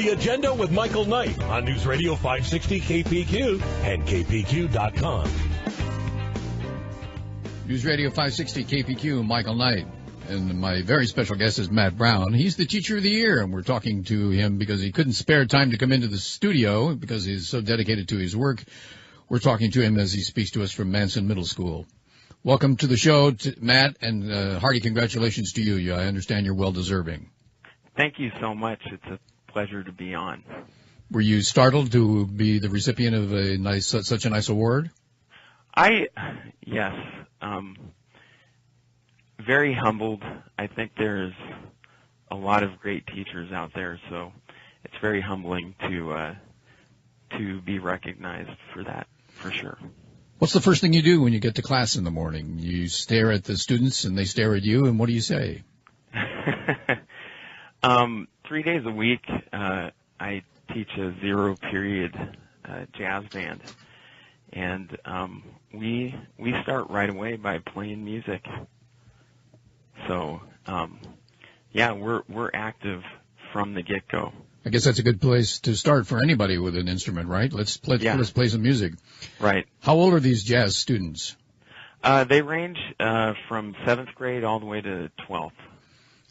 The Agenda with Michael Knight on News Radio 560 KPQ and KPQ.com. News Radio 560 KPQ, Michael Knight. And my very special guest is Matt Brown. He's the Teacher of the Year, and we're talking to him because he couldn't spare time to come into the studio because he's so dedicated to his work. We're talking to him as he speaks to us from Manson Middle School. Welcome to the show, Matt, and hearty congratulations to you. I understand you're well-deserving. Thank you so much. It's a pleasure to be on. Were you startled to be the recipient of such a nice award? Yes. Very humbled. I think there's a lot of great teachers out there, so it's very humbling to be recognized for that, for sure. What's the first thing you do when you get to class in the morning? You stare at the students and they stare at you, and what do you say? 3 days a week, I teach a zero-period jazz band, and we start right away by playing music. So, we're active from the get-go. I guess that's a good place to start for anybody with an instrument, right? Let's play some music. Right. How old are these jazz students? They range from 7th grade all the way to 12th.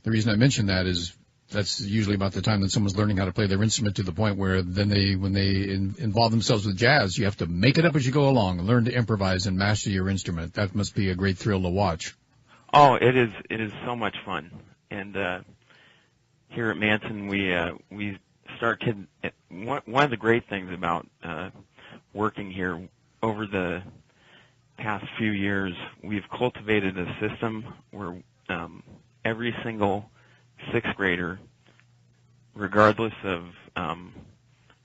The reason I mention that is that's usually about the time that someone's learning how to play their instrument to the point where then when they involve themselves with jazz, you have to make it up as you go along and learn to improvise and master your instrument. That must be a great thrill to watch. Oh, it is. It is so much fun. And here at Manson, we start kids. One of the great things about working here over the past few years, we've cultivated a system where every single 6th grader, regardless of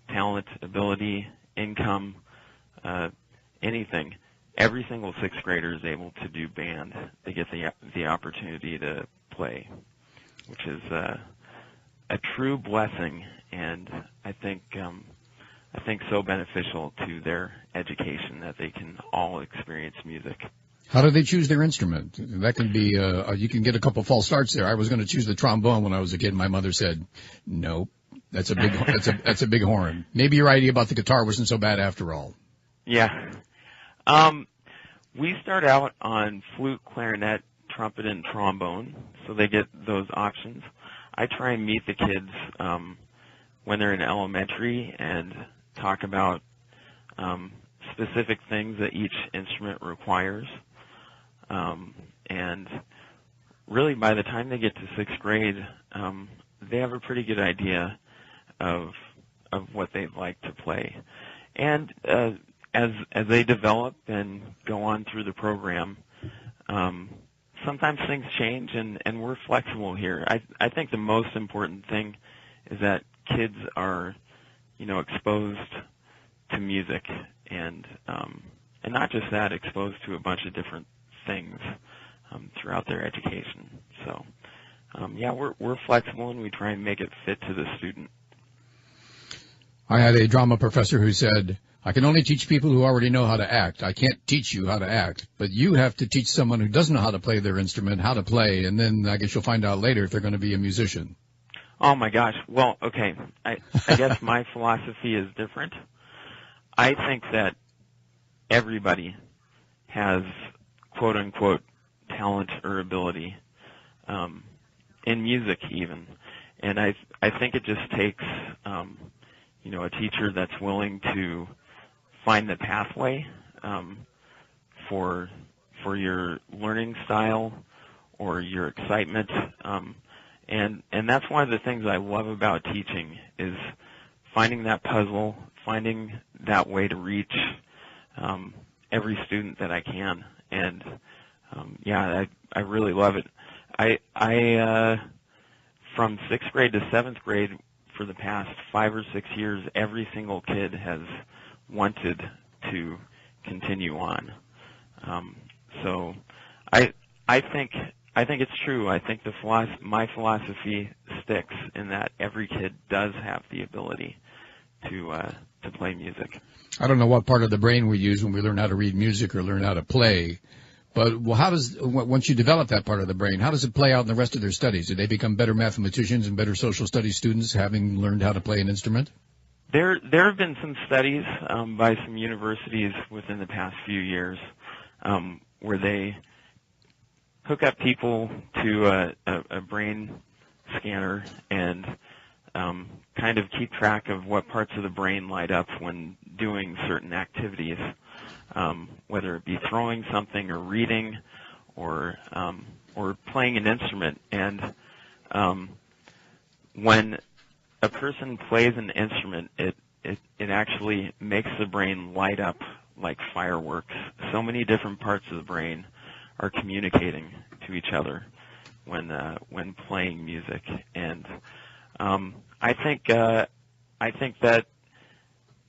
talent, ability, income, anything, every single 6th grader is able to do band. They get the opportunity to play, which is a true blessing, and I think so beneficial to their education that they can all experience music. How do they choose their instrument? That can be you can get a couple false starts there. I was going to choose the trombone when I was a kid. My mother said, "Nope, that's a big that's a big horn." Maybe your idea about the guitar wasn't so bad after all. Yeah. We start out on flute, clarinet, trumpet, and trombone, so they get those options. I try and meet the kids when they're in elementary and talk about specific things that each instrument requires. And really, by the time they get to 6th grade, they have a pretty good idea of what they'd like to play. And as they develop and go on through the program, sometimes things change, and we're flexible here. I think the most important thing is that kids are, exposed to music, and not just that, exposed to a bunch of different things throughout their education. So, we're flexible, and we try and make it fit to the student. I had a drama professor who said, I can only teach people who already know how to act. I can't teach you how to act. But you have to teach someone who doesn't know how to play their instrument how to play, and then I guess you'll find out later if they're going to be a musician. Oh, my gosh. Well, okay. I guess my philosophy is different. I think that everybody has, quote-unquote, talent or ability, in music even. And I think it just takes, a teacher that's willing to find the pathway for your learning style or your excitement. And that's one of the things I love about teaching is finding that puzzle, finding that way to reach every student that I can. And I really love it. I from 6th grade to 7th grade for the past 5 or 6 years, every single kid has wanted to continue on. So I think it's true. I think my philosophy sticks in that every kid does have the ability to play music. I don't know what part of the brain we use when we learn how to read music or learn how to play, But how does, once you develop that part of the brain, how does it play out in the rest of their studies? Do they become better mathematicians and better social studies students having learned how to play an instrument? There have been some studies by some universities within the past few years where they hook up people to a brain scanner and kind of keep track of what parts of the brain light up when doing certain activities, whether it be throwing something or reading or playing an instrument. And when a person plays an instrument, it actually makes the brain light up like fireworks. So many different parts of the brain are communicating to each other when playing music, and I think that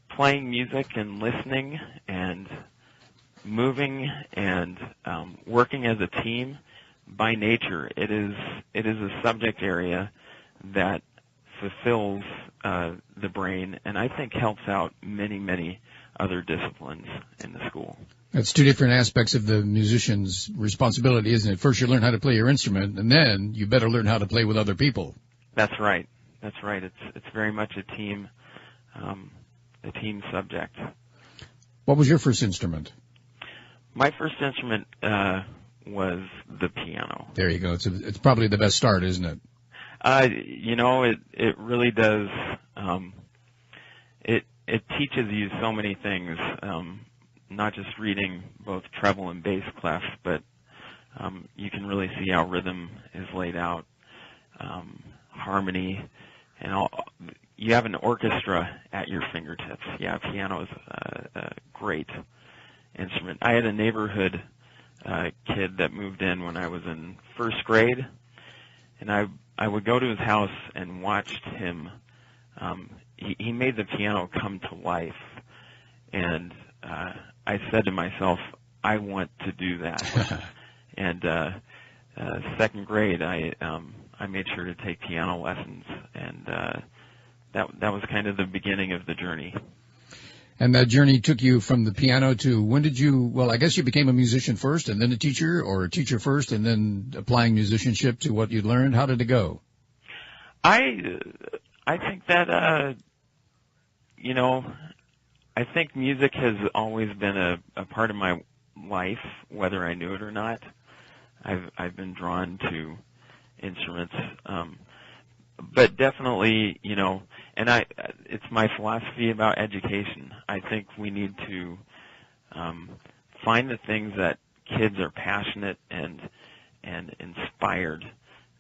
playing music and listening and moving and working as a team, by nature, it is a subject area that fulfills the brain, and I think helps out many other disciplines in the school. That's two different aspects of the musician's responsibility, isn't it? First, you learn how to play your instrument, and then you better learn how to play with other people. That's right. It's very much a team subject. What was your first instrument? My first instrument was the piano. There you go. It's probably the best start, isn't it? It really does. It teaches you so many things, not just reading both treble and bass clef, but you can really see how rhythm is laid out, harmony, and all. You have an orchestra at your fingertips. Yeah, piano is a great instrument. I had a neighborhood kid that moved in when I was in first grade, and I would go to his house and watched him. He made the piano come to life, and I said to myself, I want to do that. And second grade, I made sure to take piano lessons, and that was kind of the beginning of the journey. And that journey took you from the piano to when did you, well, I guess you became a musician first and then a teacher, or a teacher first and then applying musicianship to what you learned? How did it go? I think that, I think music has always been a part of my life, whether I knew it or not. I've been drawn to instruments, but definitely, and it's my philosophy about education. I think we need to find the things that kids are passionate and inspired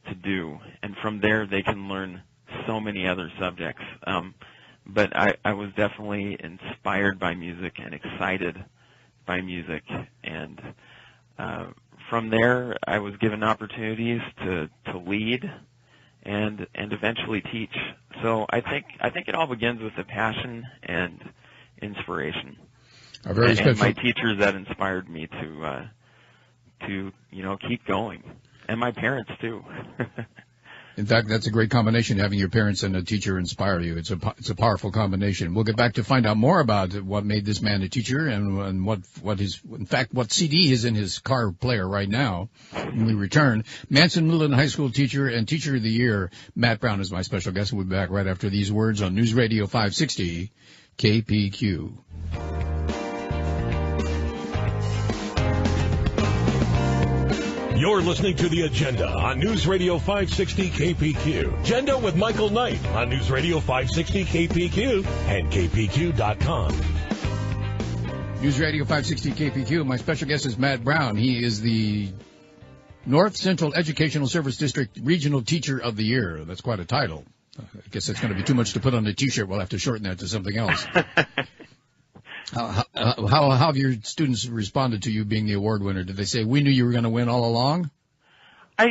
to do, and from there they can learn so many other subjects. But I was definitely inspired by music and excited by music, and from there I was given opportunities to lead and eventually teach. So I think it all begins with the passion and inspiration. And my teachers that inspired me to keep going, and my parents too. In fact, that's a great combination, having your parents and a teacher inspire you. It's a powerful combination. We'll get back to find out more about what made this man a teacher and what CD is in his car player right now when we return. Manson Middle High School teacher and Teacher of the Year, Matt Brown, is my special guest. We'll be back right after these words on News Radio 560 KPQ. You're listening to The Agenda on News Radio 560 KPQ. Agenda with Michael Knight on News Radio 560 KPQ and KPQ.com. News Radio 560 KPQ. My special guest is Matt Brown. He is the North Central Educational Service District Regional Teacher of the Year. That's quite a title. I guess that's going to be too much to put on a T-shirt. We'll have to shorten that to something else. How have your students responded to you being the award winner? Did they say, we knew you were going to win all along? I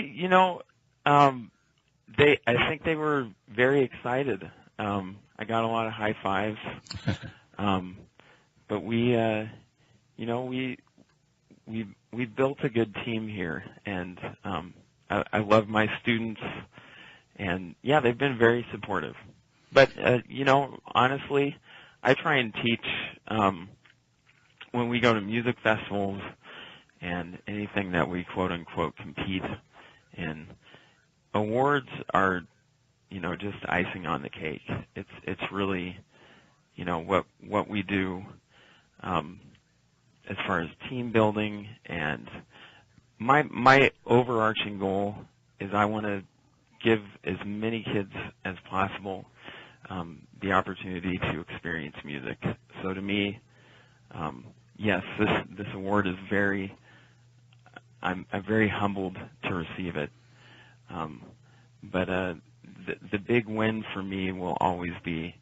think they were very excited. I got a lot of high fives. But we built a good team here, and I love my students, and yeah, they've been very supportive. But honestly, I try and teach when we go to music festivals and anything that we quote unquote compete in. Awards are, just icing on the cake. It's really, what we do as far as team building, and my overarching goal is I want to give as many kids as possible the opportunity to experience music. So to me, yes, this award is I'm very humbled to receive it. But the big win for me will always be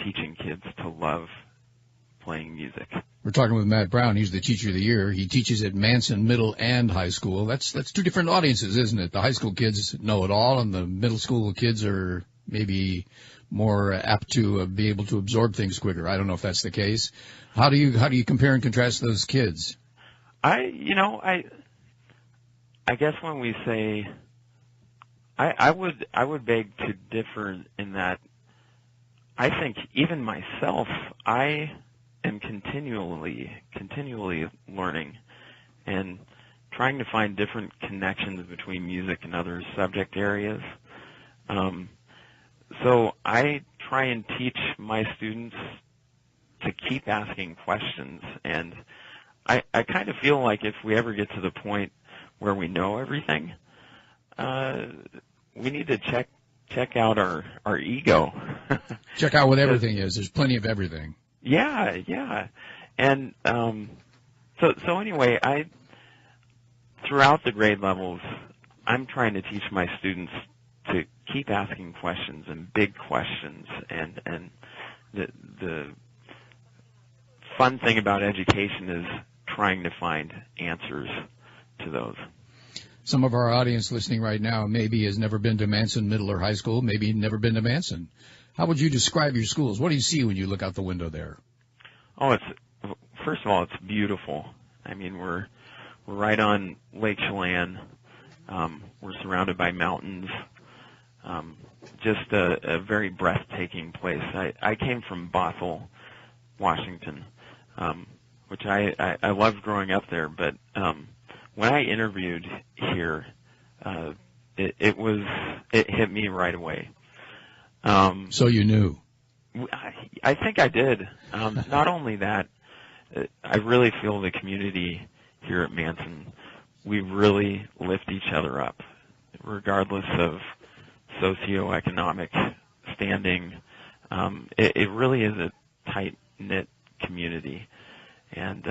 teaching kids to love playing music. We're talking with Matt Brown. He's the Teacher of the Year. He teaches at Manson Middle and High School. That's two different audiences, isn't it? The high school kids know it all, and the middle school kids are maybe more apt to be able to absorb things quicker. I don't know if that's the case. How do you compare and contrast those kids? I guess when we say, I would beg to differ in that I think even myself, I am continually learning and trying to find different connections between music and other subject areas. So I try and teach my students to keep asking questions, and I kind of feel like if we ever get to the point where we know everything, we need to check out our ego. Check out what everything is. There's plenty of everything. Yeah. And so anyway, throughout the grade levels, I'm trying to teach my students to keep asking questions, and big questions, and the fun thing about education is trying to find answers to those. Some of our audience listening right now maybe has never been to Manson Middle or High School, maybe never been to Manson. How would you describe your schools? What do you see when you look out the window there? Oh, first of all, it's beautiful. I mean, we're right on Lake Chelan. We're surrounded by mountains. Just a very breathtaking place. I came from Bothell, Washington, which I loved growing up there, but when I interviewed here, it hit me right away. So you knew? I think I did. Not only that, I really feel the community here at Manson, we really lift each other up, regardless of socioeconomic standing. It really is a tight-knit community, and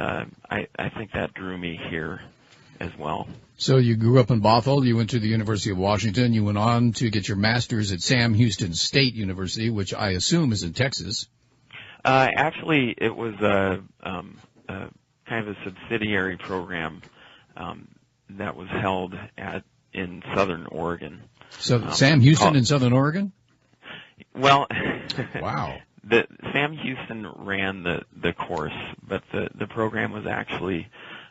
I think that drew me here as well. So you grew up in Bothell, you went to the University of Washington, you went on to get your master's at Sam Houston State University, which I assume is in Texas. Actually, it was a kind of a subsidiary program that was held in Southern Oregon. So Sam Houston in Southern Oregon? Well, wow. Sam Houston ran the course, but the program was actually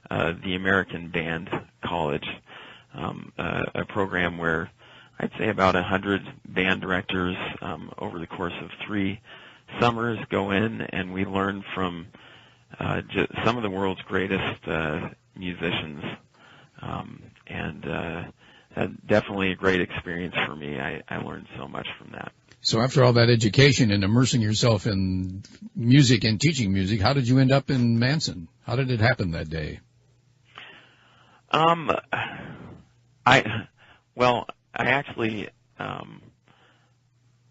the American Band College, a program where I'd say about 100 band directors over the course of 3 summers go in, and we learn from some of the world's greatest musicians, and definitely a great experience for me. I learned so much from that. So after all that education and immersing yourself in music and teaching music, how did you end up in Manson? How did it happen that day? I actually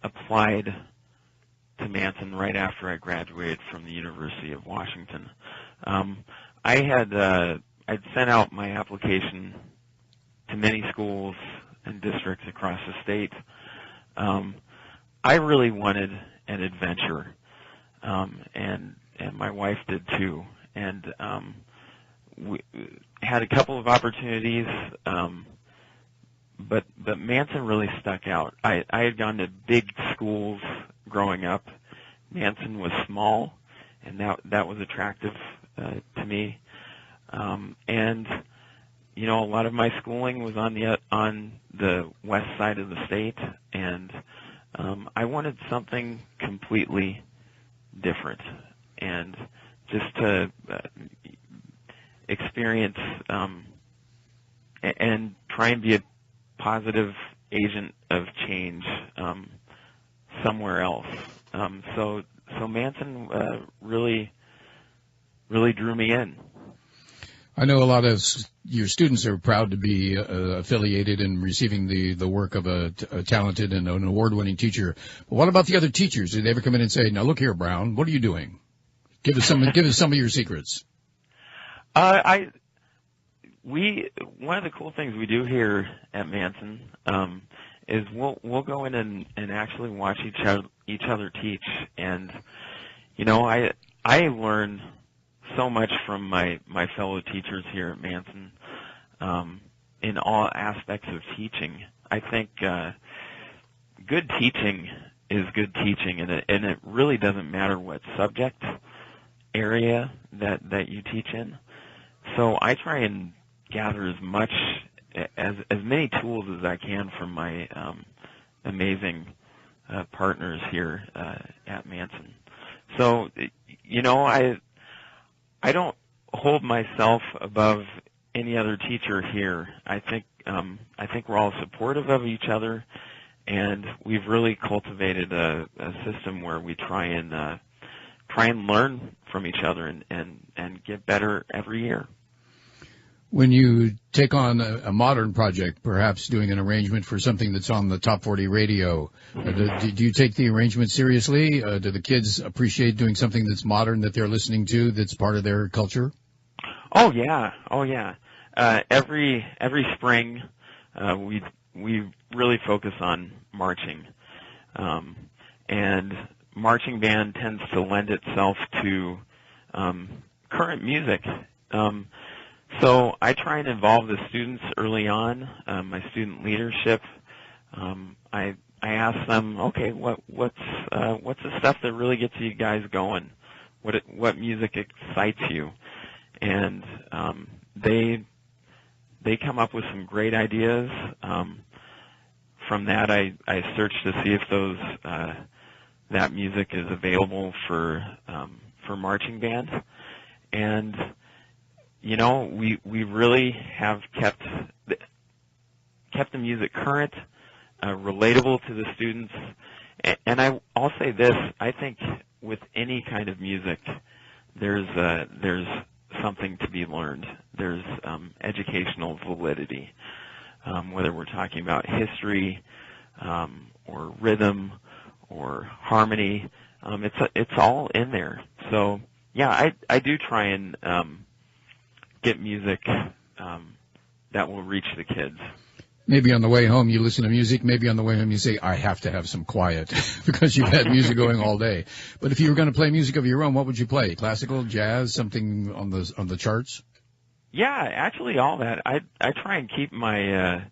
applied to Manson right after I graduated from the University of Washington. I'd sent out my application to many schools and districts across the state. I really wanted an adventure, and my wife did too. And we had a couple of opportunities, but Manson really stuck out. I had gone to big schools growing up. Manson was small, and that was attractive to me. And a lot of my schooling was on the west side of the state, and I wanted something completely different, and just to experience and try and be a positive agent of change somewhere else. So Manson really drew me in. I know a lot of your students are proud to be affiliated and receiving the work of a talented and an award-winning teacher. But what about the other teachers? Did they ever come in and say, "Now look here, Brown, what are you doing? Give us some of your secrets." One of the cool things we do here at Manson is we'll go in and actually watch each other teach, and I learn so much from my fellow teachers here at Manson in all aspects of teaching. I think good teaching is good teaching, and it really doesn't matter what subject area that you teach in. So I try and gather as many tools as I can from my amazing partners here at Manson. So I don't hold myself above any other teacher here. I think we're all supportive of each other, and we've really cultivated a system where we try and learn from each other and get better every year. When you take on a modern project, perhaps doing an arrangement for something that's on the Top 40 radio, do you take the arrangement seriously? Do the kids appreciate doing something that's modern that they're listening to, that's part of their culture? Oh yeah. Every spring, we really focus on marching, and marching band tends to lend itself to current music. So I try and involve the students early on, my student leadership. I ask them, okay, what's the stuff that really gets you guys going? What music excites you? And they come up with some great ideas. From that, I search to see if that music is available for marching band, and we really have kept the music current, relatable to the students. And I'll say this: I think with any kind of music, there's something to be learned. There's educational validity, whether we're talking about history or rhythm or harmony. It's all in there. So yeah, I do try and get music that will reach the kids. Maybe on the way home you listen to music. Maybe on the way home you say, I have to have some quiet because you've had music going all day. But if you were going to play music of your own, what would you play? Classical, jazz, something on the charts? Yeah, actually all that. I try and keep my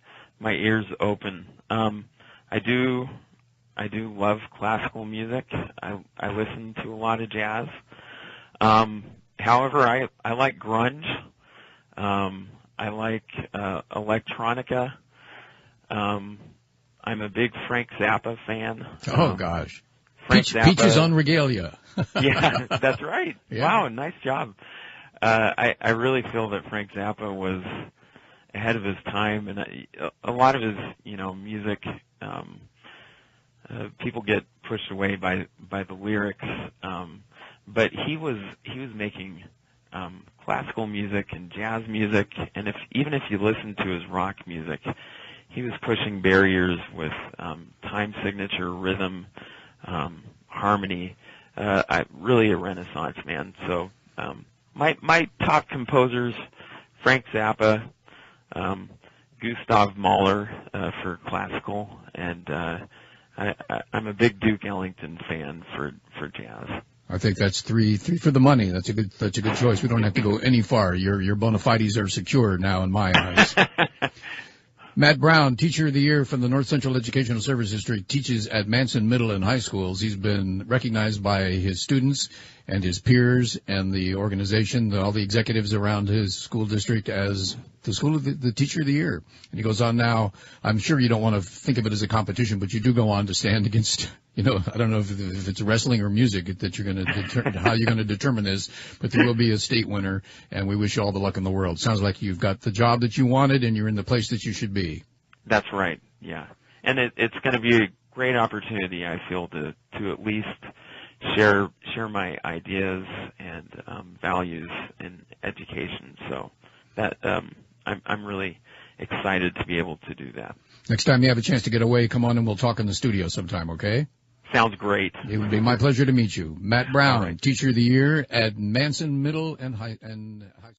ears open. I do love classical music. I listen to a lot of jazz. However, I like grunge. I like electronica. I'm a big Frank Zappa fan. Oh gosh, Zappa. Peaches on regalia. Yeah, that's right. Yeah. Wow, nice job. I really feel that Frank Zappa was ahead of his time, and a lot of his music people get pushed away by the lyrics, but he was making classical music and jazz music, and even if you listen to his rock music, he was pushing barriers with time signature, rhythm, harmony. Really a renaissance man. So my top composers: Frank Zappa, Gustav Mahler for classical, and I'm a big Duke Ellington fan for jazz. I think that's three for the money. That's a good choice. We don't have to go any far. Your bona fides are secure now in my eyes. Matt Brown, Teacher of the Year from the North Central Educational Service District, teaches at Manson Middle and High Schools. He's been recognized by his students and his peers and the organization, all the executives around his school district as the teacher of the year. And he goes on now, I'm sure you don't want to think of it as a competition, but you do go on to stand against, I don't know if it's wrestling or music that you're going to how you're going to determine this, but there will be a state winner, and we wish you all the luck in the world. Sounds like you've got the job that you wanted, and you're in the place that you should be. That's right, yeah. And it's going to be a great opportunity, I feel, to at least share my ideas and values in education. So that I'm really excited to be able to do that. Next time you have a chance to get away, come on and we'll talk in the studio sometime, okay? Sounds great. It would be my pleasure to meet you. Matt Brown, Teacher of the Year at Manson Middle and High.